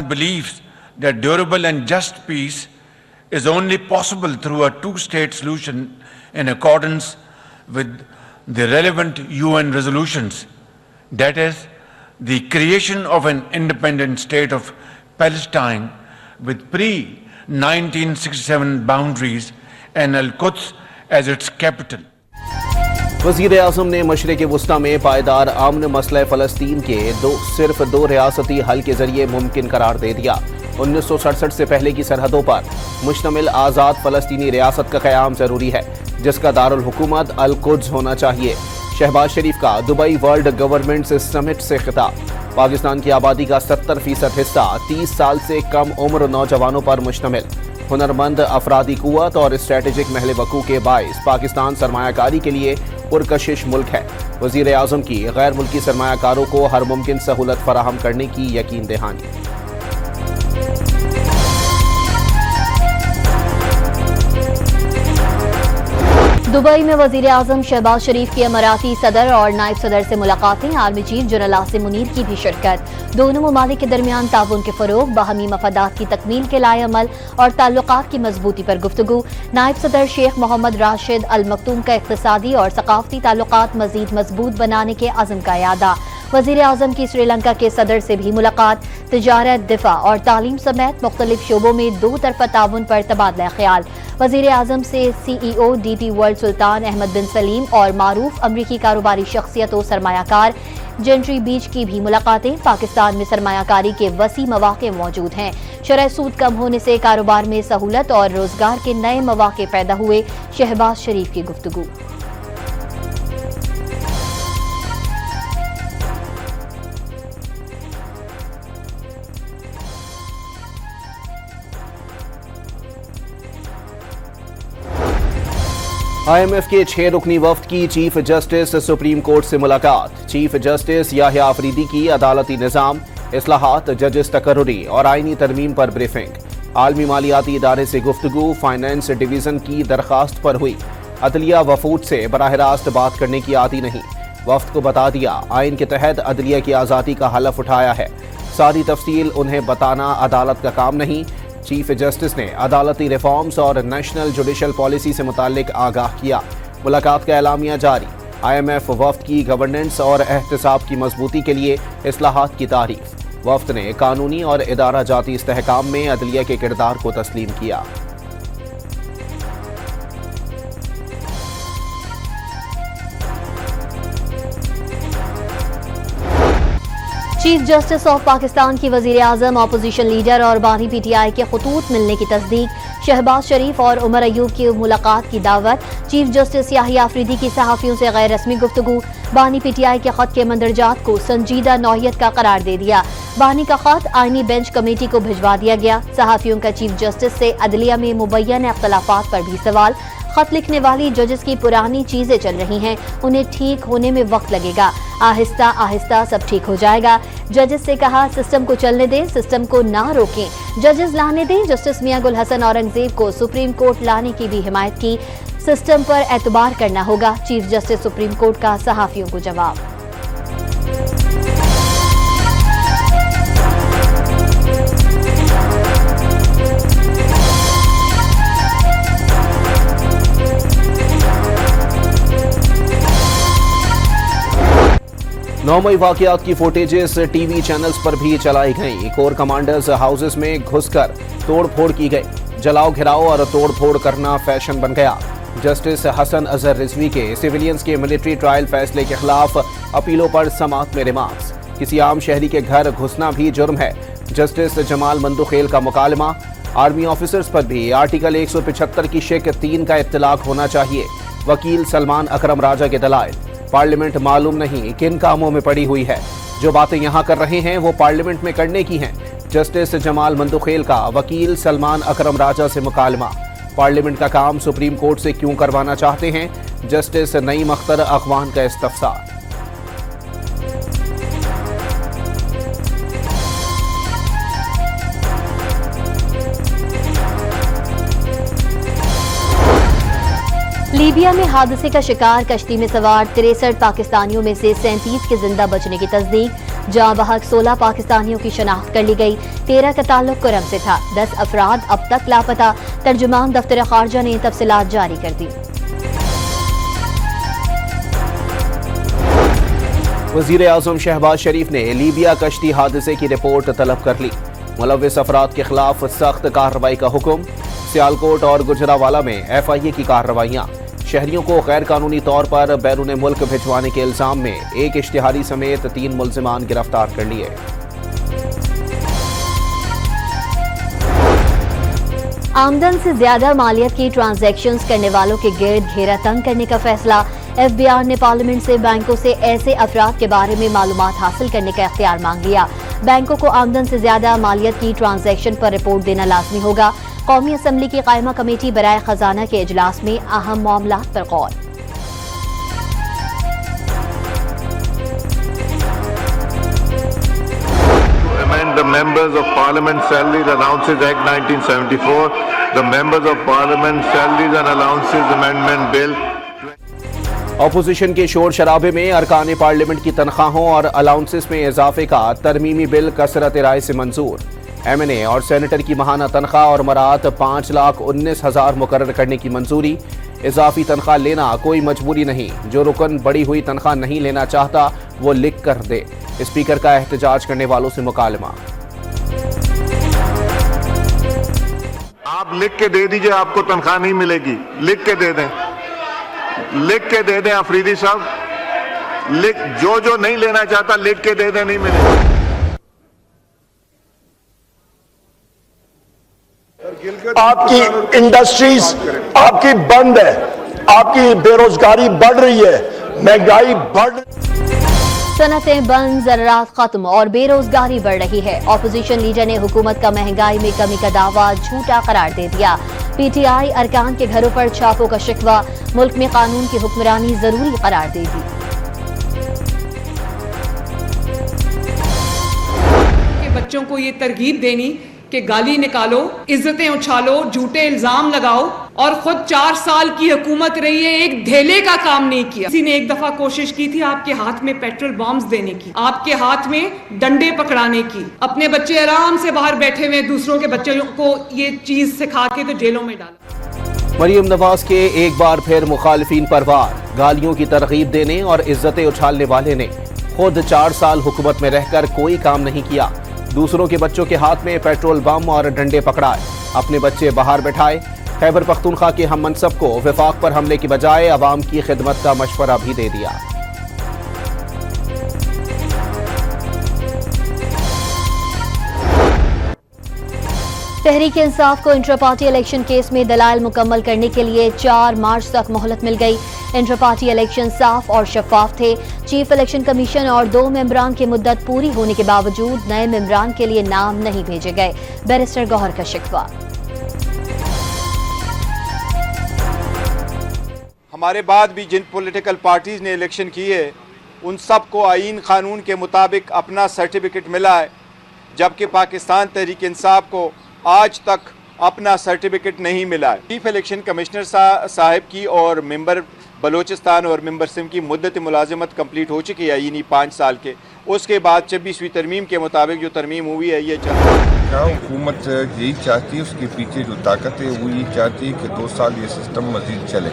believes that durable and just peace is only possible through a two-state solution in accordance with the relevant UN resolutions. That is, the creation of an independent state of Palestine with pre-1967 boundaries and Al-Quds as its capital. वज़ीर आज़म ने मशरिक़ वुस्ता में पायदार अमन मसला फ़लस्तीन के सिर्फ दो रियासती हल के जरिए मुमकिन करार दे दिया। 1967 से पहले की सरहदों पर मुश्तमिल आज़ाद फ़लस्तीनी रियासत का क़याम ज़रूरी है, जिसका दारुल हुकूमत अल-कुद्स होना चाहिए। शहबाज शरीफ का दुबई वर्ल्ड गवर्नमेंट समिट से खिताब। पाकिस्तान की आबादी का 70% हिस्सा 30 साल से कम उम्र नौजवानों पर मुश्तमिल। हुनरमंद अफरादी कुव्वत और स्ट्रेटेजिक महल वकू के बाइस पाकिस्तान सरमायाकारी के लिए पुरकशिश मुल्क है। वज़ीर आज़म की गैर मुल्की सरमायाकारों को हर मुमकिन सहूलत फराहम करने की यकीन दहानी। दुबई में वज़ीर आज़म शहबाज शरीफ की अमाराती सदर और नायब सदर से मुलाकातें। Army chief general Asim Munir की भी शिरकत। दोनों ममालिक के दरमियान ताउन के फ़रोग़, बाहमी मफादात की तकमील के लाए अमल और ताल्लुकात की मजबूती पर गुफ्तगू। नायब सदर शेख मोहम्मद राशिद अल मकतूम का इक़्तिसादी और सक़ाफ़ती ताल्लुकात मज़ीद मजबूत बनाने के अज़्म का यादा। वज़ीर आज़म की श्रीलंका के सदर से भी मुलाकात। तिजारत, दिफ़ा और तालीम समेत मुख्तलिफ शोबों में दो तरफ़ा ताउन पर तबादला ख्याल। वज़ीर आज़म से CEO DP वर्ल्ड सुल्तान अहमद बिन सलीम और मारूफ अमरीकी कारोबारी शख्सियत और सरमायाकार जेंट्री बीच की भी मुलाकातें। पाकिस्तान में सरमायाकारी के वसी मौक़े मौजूद हैं। शरह सूद कम होने से कारोबार में सहूलत और रोजगार के नए मौक़े पैदा हुए। शहबाज शरीफ की गुफ्तगू। IMF के 6 रुकनी वफ्द की चीफ जस्टिस सुप्रीम कोर्ट से मुलाकात। चीफ जस्टिस याहिया अफरीदी की अदालती निज़ाम, इस्लाहात, जजेस तकर्रुरी और आईनी तरमीम पर ब्रीफिंग। आलमी मालियाती इदारे से गुफ्तगू फाइनेंस डिवीज़न की दरख्वास्त पर हुई। अदलिया वफूद से बराह रास्त बात करने की आदी नहीं। वफ्द को बता दिया आइन के तहत अदलिया की आज़ादी का हलफ उठाया है। सारी तफसील उन्हें बताना अदालत का काम नहीं। चीफ जस्टिस ने अदालती रिफॉर्म्स और नेशनल जुडिशल पॉलिसी से मुताल्लिक आगाह किया। मुलाकात का एलामिया जारी। IMF वफ्द की गवर्नेंस और एहतसाब की मजबूती के लिए इस्लाहात की तारीफ। वफ्द ने कानूनी और इदारा जाती इस्तेहकाम में अदलिया के किरदार को तस्लीम किया। चीफ जस्टिस ऑफ पाकिस्तान की वज़ीर आज़म, अपोजिशन लीडर और बानी PTI के खतूत मिलने की तस्दीक। शहबाज शरीफ और उमर अयूब की मुलाकात की दावत। चीफ जस्टिस याहिया अफरीदी की सहाफ़ियों से गैर रस्मी गुफ्तगू। बानी PTI के खत के मंदरजात को संजीदा नौयत का करार दे दिया। बानी का खत आईनी बेंच कमेटी को भिजवा दिया गया। सहाफ़ियों का चीफ जस्टिस से अदलिया में मुबैयन अख्तलाफात पर भी सवाल। खत लिखने वाली जजेस की पुरानी चीजें चल रही हैं, उन्हें ठीक होने में वक्त लगेगा। आहिस्ता आहिस्ता सब ठीक हो जाएगा। जजेस से कहा सिस्टम को चलने दें, सिस्टम को ना रोकें। जजेस लाने दें। जस्टिस मियां गुल हसन औरंगजेब को सुप्रीम कोर्ट लाने की भी हिमायत की। सिस्टम पर एतबार करना होगा। चीफ जस्टिस सुप्रीम कोर्ट का सहाफियों को जवाब। नौमई वाक़यात की फुटेजेस टीवी चैनल्स पर भी चलाई गई। कोर कमांडर्स हाउसेस में घुसकर तोड़ फोड़ की गई। जलाओ घिराओ और तोड़ फोड़ करना फैशन बन गया। जस्टिस हसन अजहर रिजवी के सिविलियंस के मिलिट्री ट्रायल फैसले के खिलाफ अपीलों पर समाअत में रिमार्क्स। किसी आम शहरी के घर घुसना भी जुर्म है। जस्टिस जमाल मंदुखेल का मुकालमा। आर्मी ऑफिसर्स पर भी आर्टिकल 175 की शिक 3 का इत्तलाक होना चाहिए। वकील सलमान अकरम राजा के दलाइल। पार्लियामेंट मालूम नहीं किन कामों में पड़ी हुई है। जो बातें यहां कर रहे हैं वो पार्लियामेंट में करने की हैं। जस्टिस जमाल मंदुखेल का वकील सलमान अकरम राजा से मुकालमा। पार्लियामेंट का काम सुप्रीम कोर्ट से क्यों करवाना चाहते हैं? जस्टिस नईम अख्तर अखवान का इस्तफसार। लीबिया में हादसे का शिकार कश्ती में सवार 63 पाकिस्तानियों में से 37 के जिंदा बचने की तस्दीक। जहां बहक 16 पाकिस्तानियों की शनाख्त कर ली गई। 13 का ताल्लुक करम से था। 10 अफराद अब तक लापता। तर्जुमान दफ्तर खारजा ने तफसीलात जारी कर दी। वजीर आजम शहबाज शरीफ ने लीबिया कश्ती हादसे की रिपोर्ट तलब कर ली। मुलव्विस अफराद के खिलाफ सख्त कार्रवाई का हुक्म। सियालकोट और गुजरावाला में FIA की कार्रवाइयां। शहरियों को गैर कानूनी तौर पर बैरून मुल्क भिजवाने के इल्जाम में एक इश्तिहारी समेत 3 मुल्जिमान गिरफ्तार कर लिए। आमदन से ज्यादा मालियत की ट्रांजैक्शंस करने वालों के गिर्द घेरा तंग करने का फैसला। FBI ने पार्लियामेंट से बैंकों से ऐसे अफराद के बारे में मालूमात हासिल करने का इख्तियार मांग लिया। बैंकों को आमदन से ज्यादा मालियत की ट्रांजैक्शन पर रिपोर्ट देना लाजमी होगा। कौमी असम्बली की कायमा कमेटी बराए खजाना के इजलास में अहम मामलात पर गौर। The Members of Parliament Salaries Allowances Act 1974, the Members of Parliament Salaries and Allowances Amendment Bill। Opposition के शोर शराबे में अरकान पार्लियामेंट की तनख्वाहों और अलाउंसेस में इजाफे का तरमीमी बिल कसरत राय से मंजूर। MNA और सेनेटर की माहाना तनख्वाह और मरात 5,19,000 मुकर्रर करने की मंजूरी। इजाफी तनख्वाह लेना कोई मजबूरी नहीं। जो रुकन बढ़ी हुई तनख्वाह नहीं लेना चाहता वो लिख कर दे। स्पीकर का एहतजाज करने वालों से मुकालमा। आप लिख के दे दीजिए, आपको तनख्वाह नहीं मिलेगी। लिख के दे दें, लिख के दे दें अफरीदी साहब। लिख, जो नहीं लेना चाहता लिख के दे दें, नहीं मिलेगा। आपकी इंडस्ट्रीज आपकी बंद है, आपकी बेरोजगारी बढ़ रही है, महंगाई बढ़। सनतें बंद, ज़राअत खत्म और बेरोजगारी बढ़ रही है। ऑपोजिशन लीडर ने हुकूमत का महंगाई में कमी का दावा झूठा करार दे दिया। PTI अरकान के घरों पर छापों का शिकवा। मुल्क में कानून की हुक्मरानी जरूरी करार देगी। बच्चों को ये तरगीब देनी कि गाली निकालो, इज्जतें उछालो, झूठे इल्जाम लगाओ, और खुद 4 साल की हुकूमत रही है, एक धेले का काम नहीं किया। किसी ने एक दफा कोशिश की थी आपके हाथ में पेट्रोल बॉम्ब्स देने की, आपके हाथ में डंडे पकड़ाने की। अपने बच्चे आराम से बाहर बैठे हुए, दूसरों के बच्चों को ये चीज सिखा के तो जेलों में डाला। मरियम नवाज के एक बार फिर मुखालिफिन पर वार। गालियों की तरगीब देने और इज्जतें उछालने वाले ने खुद 4 साल हुकूमत में रहकर कोई काम नहीं किया। दूसरों के बच्चों के हाथ में पेट्रोल बम और डंडे पकड़ाए, अपने बच्चे बाहर बैठाए। खैबर पख्तूनख्वा के हम मनसब को वफाक पर हमले की बजाय अवाम की खिदमत का मशवरा भी दे दिया। तहरीक इंसाफ को इंटर पार्टी इलेक्शन केस में दलाइल मुकम्मल करने के लिए 4 मार्च तक मोहलत मिल गई। इंटर पार्टी इलेक्शन साफ और शफाफ थे। चीफ इलेक्शन कमीशन और 2 मेंबरान की मुद्दत पूरी होने के बावजूद नए मेंबरान के लिए नाम नहीं भेजे गए। बैरिस्टर गौहर का शिकवा। हमारे बाद भी जिन पॉलिटिकल पार्टीज़ ने इलेक्शन किए उन सब को आईन कानून के मुताबिक अपना सर्टिफिकेट मिला है, जबकि पाकिस्तान तहरीक इंसाफ को आज तक अपना सर्टिफिकेट नहीं मिला है। चीफ इलेक्शन कमिश्नर साहब की और मेंबर बलोचिस्तान और मेंबर सिम की मुद्दत मुलाजमत कंप्लीट हो चुकी है, यानी 5 साल के। उसके बाद 26वीं तरमीम के मुताबिक जो तरमीम हुई है ये चल रही है। क्या हुकूमत यही चाहती है, उसके पीछे जो ताकत है वो ये चाहती है कि 2 साल ये सिस्टम मजीद चले,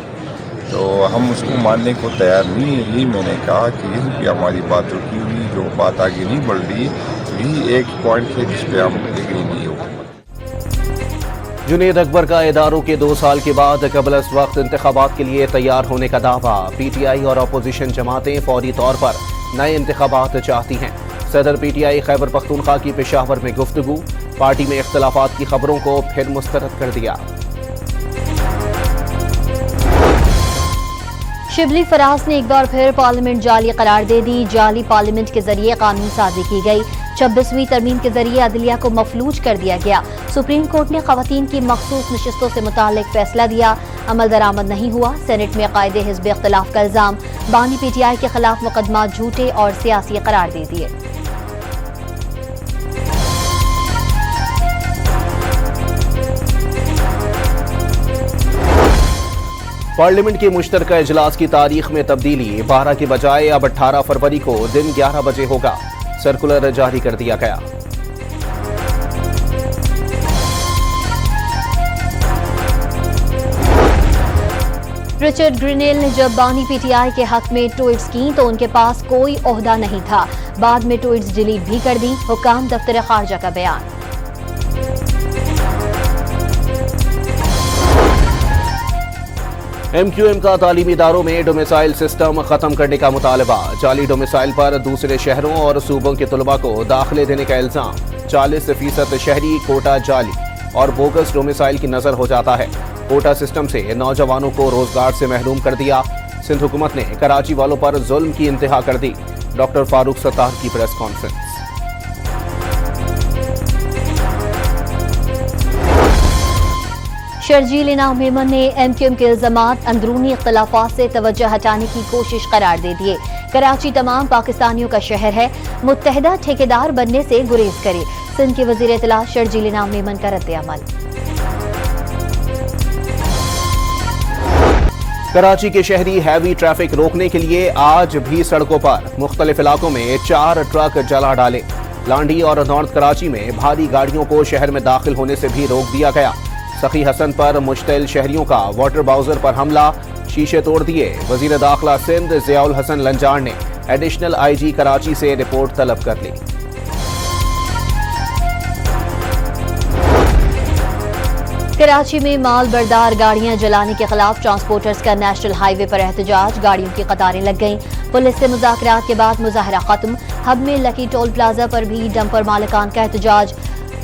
तो हम उसको मानने को तैयार नहीं है। यही मैंने कहा कि यही भी हमारी बात रुकी हुई, जो बात आगे नहीं बढ़ रही, यही एक पॉइंट है जिस पे हम एग्री नहीं हो। जुनेद अकबर का इदारों के 2 साल के बाद कबल अस वक्त इंतखाबात के लिए तैयार होने का दावा। PTI और अपोजिशन जमातें फौरी तौर पर नए इंतखाबात चाहती हैं। सदर PTI खैबर पख्तूनख्वा की पेशावर में गुफ्तगू। पार्टी में इख्तलाफात की खबरों को फिर मुस्तरद कर दिया। शिबली फराज ने एक बार फिर पार्लियामेंट जाली करार दे दी। जाली पार्लियामेंट के जरिए कानून साजी की गई। 26वीं तरमीम के जरिए अदलिया को मफलूज कर दिया गया। सुप्रीम कोर्ट ने खवातीन की मखसूस नशिस्तों से मुताल्लिक फैसला दिया, अमल दरामद नहीं हुआ। सेनेट में कायदे हिज़्ब इख्तिलाफ का इल्जाम। बानी PTI के खिलाफ मुकदमा झूठे और सियासी करार दे दिए। पार्लियामेंट के मुश्तरका इजलास की तारीख में तब्दीली। 12 के बजाय अब 18 फरवरी को दिन 11 बजे होगा। सर्कुलर जारी कर दिया गया। रिचर्ड ग्रिनेल ने जब बानी पीटीआई के हक में ट्वीट्स की तो उनके पास कोई ओहदा नहीं था। बाद में ट्वीट्स डिलीट भी कर दी। हुकाम दफ्तर खारजा का बयान। MQM का तालीमी इदारों में डोमिसाइल सिस्टम खत्म करने का मुतालबा। जाली डोमिसाइल पर दूसरे शहरों और सूबों के तलबा को दाखिले देने का इल्जाम। 40% शहरी कोटा जाली और बोगस डोमिसाइल की नजर हो जाता है। कोटा सिस्टम से नौजवानों को रोजगार से महरूम कर दिया। सिंध हुकूमत ने कराची वालों पर जुल्म की इंतहा कर दी। डॉक्टर फारूक सत्तार की प्रेस कॉन्फ्रेंस। शर्जील इनाम मेमन ने MQM के इल्जामात अंदरूनी इख्तलाफात से तवज्जो हटाने की कोशिश करार दे दिए। कराची तमाम पाकिस्तानियों का शहर है, मुत्तहदा ठेकेदार बनने से गुरेज करे। सिंध के वजीर इत्तला शर्जील इनाम मेमन का रद्द-ए-अमल। कराची के शहरी हैवी ट्रैफिक रोकने के लिए आज भी सड़कों पर मुख्तलिफ इलाकों में 4 ट्रक जला डाले। लांडी और नॉर्थ कराची में भारी गाड़ियों को शहर में दाखिल होने से भी रोक दिया गया। सखी हसन पर मुश्तइल शहरियों का वाटर बाउजर पर हमला, शीशे तोड़ दिए। वजीर दाखिला सिंध ज़ियाउल हसन लंजार ने एडिशनल IG कराची से रिपोर्ट तलब कर ली। कराची में माल बरदार गाड़ियां जलाने के खिलाफ ट्रांसपोर्टर्स का नेशनल हाईवे पर एहतजाज। गाड़ियों की कतारें लग गईं। पुलिस से मुज़ाकरात के बाद मुजाहरा खत्म। हब में लकी टोल प्लाजा पर भी डंपर मालिकान का एहतजाज।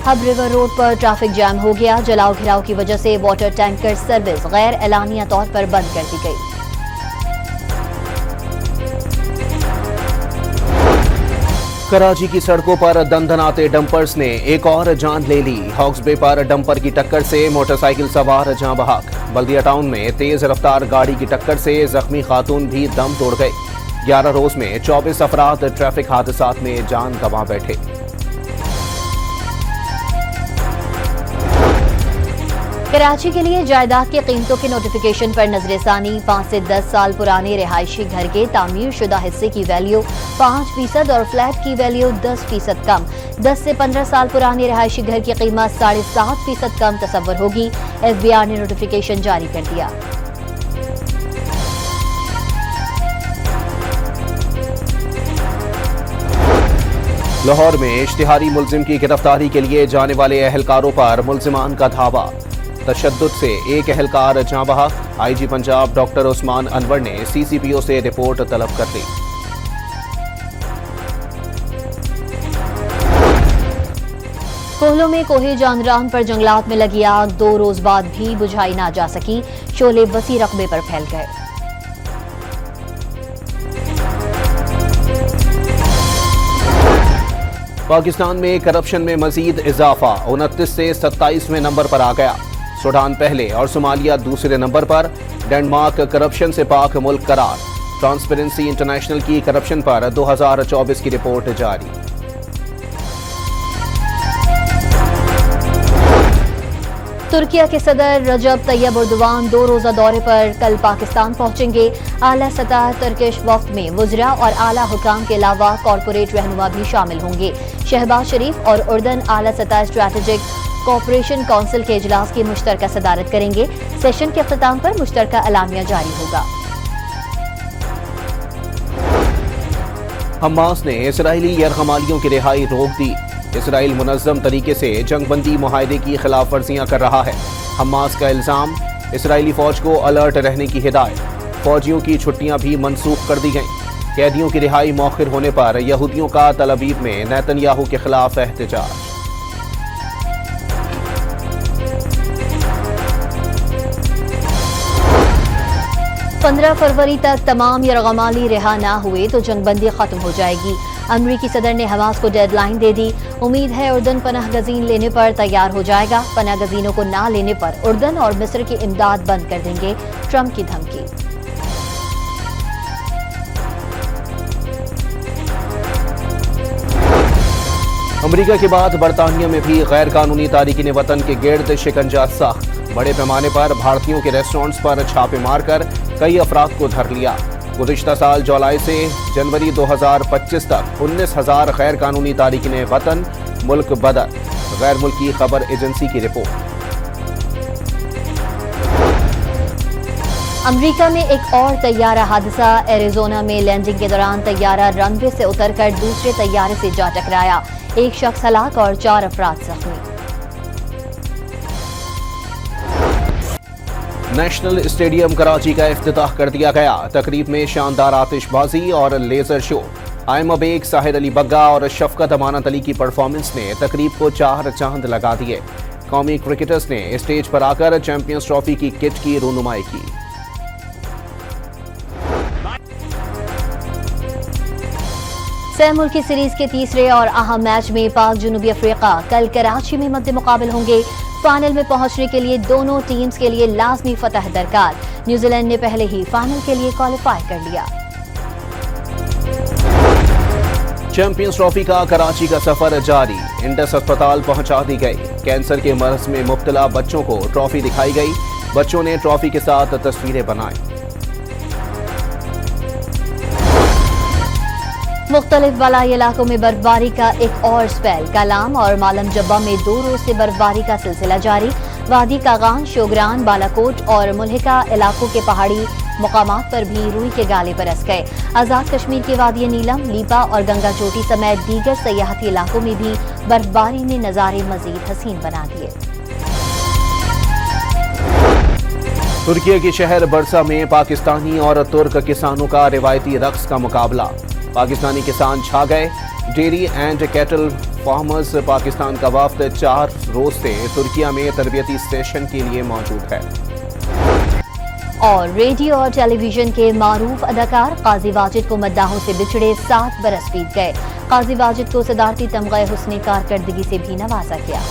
हब रिवर रोड पर ट्रैफिक जैम हो गया। जलाओ घिराव की वजह से वाटर टैंकर सर्विस गैर एलानिया तौर पर बंद कर दी गई। कराची की सड़कों पर दंदनाते डंपर्स ने एक और जान ले ली। हॉक्स बे पर डंपर की टक्कर से मोटरसाइकिल सवार जाँ बहक। बल्दिया टाउन में तेज रफ्तार गाड़ी की टक्कर से जख्मी खातून भी दम तोड़ गए। 11 रोज में 24 अफराद ट्रैफिक हादसात में जान गंवा बैठे। कराची के लिए जायदाद की कीमतों के नोटिफिकेशन पर नजरसानी। 5 से 10 साल पुराने रिहायशी घर के तामीर शुदा हिस्से की वैल्यू 5% और फ्लैट की वैल्यू 10% कम। 10 से 15 साल पुराने रिहायशी घर की कीमत 7.5% कम तस्वर होगी। FBR ने नोटिफिकेशन जारी कर दिया। लाहौर में इश्तिहारी मुलजिम की गिरफ्तारी के लिए जाने वाले एहलकारों पर मुलजिमान का धावा। तशद्दुद से एक एहलकार जाँ बहक। IG पंजाब डॉक्टर उस्मान अनवर ने CCPO से रिपोर्ट तलब कर दी। कोहलों में कोहे जानरान पर जंगलात में लगी आग 2 रोज बाद भी बुझाई ना जा सकी। शोले वसी रकबे पर फैल गए। पाकिस्तान में करप्शन में मजीद इजाफा 29 से 27वें नंबर पर आ गया। सूडान पहले और सोमालिया दूसरे नंबर पर। डेनमार्क करप्शन से पाक मुल्क करार। ट्रांसपेरेंसी इंटरनेशनल की करप्शन पर 2024 की रिपोर्ट जारी। तुर्किया के सदर रजब तैयब एर्दोगान 2 रोजा दौरे पर कल पाकिस्तान पहुंचेंगे। आला सतह तुर्किश वफ्द में वज़रा और आला हुकाम के अलावा कॉरपोरेट रहनुमा भी शामिल होंगे। शहबाज शरीफ और उर्दन आला सतह स्ट्रैटेजिक कॉपरेशन काउंसिल के इजलास की मुश्तरका सदारत करेंगे। सेशन के अख्ताम पर मुश्तरका अलामिया जारी होगा। हमास ने इसराइली यरगमालियों की रिहाई रोक दी। इसराइल मुनज़्ज़म तरीके से जंगबंदी मुआहदे की खिलाफ वर्जियां कर रहा है। हमास का इल्ज़ाम, इसराइली फौज को अलर्ट रहने की हिदायत। फौजियों की छुट्टियां भी मनसूख कर दी गईं। कैदियों की रिहाई मौखिर होने पर यहूदियों का तल अवीव में नेतन्याहू के खिलाफ एहतजाज। पंद्रह फरवरी तक तमाम यरगमाली रिहा ना हुए तो जंगबंदी खत्म हो जाएगी। अमरीकी सदर ने हमास को डेडलाइन दे दी। उम्मीद है उर्दन पनाह गजीन लेने पर तैयार हो जाएगा। पनाह गजीनों को ना लेने पर उर्दन और मिस्र की इमदाद बंद कर देंगे। ट्रंप की धमकी। अमरीका के बाद बरतानिया में भी गैर कानूनी तारिकीन वतन के गिर्द शिकंजा सख्त। बड़े पैमाने पर भारतीयों के रेस्टोरेंट्स पर छापे मारकर कई अफराद को धर लिया। गुज़िश्ता साल जुलाई से जनवरी 2025 तक 19,000 गैर कानूनी तारिकीन वतन मुल्क बदर। गैर मुल्की खबर एजेंसी की रिपोर्ट। अमेरिका में एक और तैयारा हादसा। एरिजोना में लैंडिंग के दौरान तैयारा रनवे से उतरकर दूसरे तैयारे से जा टकराया। एक शख्स हलाक और 4 अफराद जख्मी। नेशनल स्टेडियम कराची का इफ्तिताह कर दिया गया। तकरीब में शानदार आतिशबाजी और लेजर शो। आयमा बेग, साहिर अली बग्गा और शफकत अमानत अली की परफॉर्मेंस ने तकरीब को 4 चांद लगा दिए। कौमी क्रिकेटर्स ने स्टेज पर आकर चैंपियंस ट्रॉफी की किट की रूनुमाई की। सह मुल्की सीरीज के तीसरे और अहम मैच में पाक जनूबी अफ्रीका कल कराची में मद्दे मुकाबिल होंगे। फाइनल में पहुंचने के लिए दोनों टीम्स के लिए लाजमी फतह दरकार। न्यूजीलैंड ने पहले ही फाइनल के लिए क्वालिफाई कर लिया। चैंपियंस ट्रॉफी का कराची का सफर जारी। इंडस अस्पताल पहुंचा दी गई। कैंसर के मर्ज में मुब्तला बच्चों को ट्रॉफी दिखाई गई। बच्चों ने ट्रॉफी के साथ तस्वीरें बनाई। मुख्तलिफ बलाई इलाकों में बर्फबारी का एक और स्पेल। कलाम और मालम जब्बा में 2 रोज से बर्फबारी का सिलसिला जारी। वादी कागान, शोगरान, बालाकोट और मुल्हिका इलाकों के पहाड़ी मुकामात पर भी रूई के गाले बरस गए। आजाद कश्मीर के वादी नीलम, लीपा और गंगा चोटी समेत दीगर सयाहती इलाकों में भी बर्फबारी ने नजारे मजीद हसीन बना दिए। तुर्की के शहर बरसा में पाकिस्तानी और तुर्क किसानों का रिवायती रक्स का मुकाबला। पाकिस्तानी किसान छा गए। Dairy and cattle farmers Pakistan का वफ्द 4 रोज से तुर्किया में तरबियती सेशन के लिए मौजूद है। और रेडियो और टेलीविजन के मारूफ अदाकार काजी वाजिद को मद्दाहों से बिछड़े 7 बरस बीत गए। काजी वाजिद को सदारती तमग़े हुस्न कारकर्दगी से भी नवाजा गया।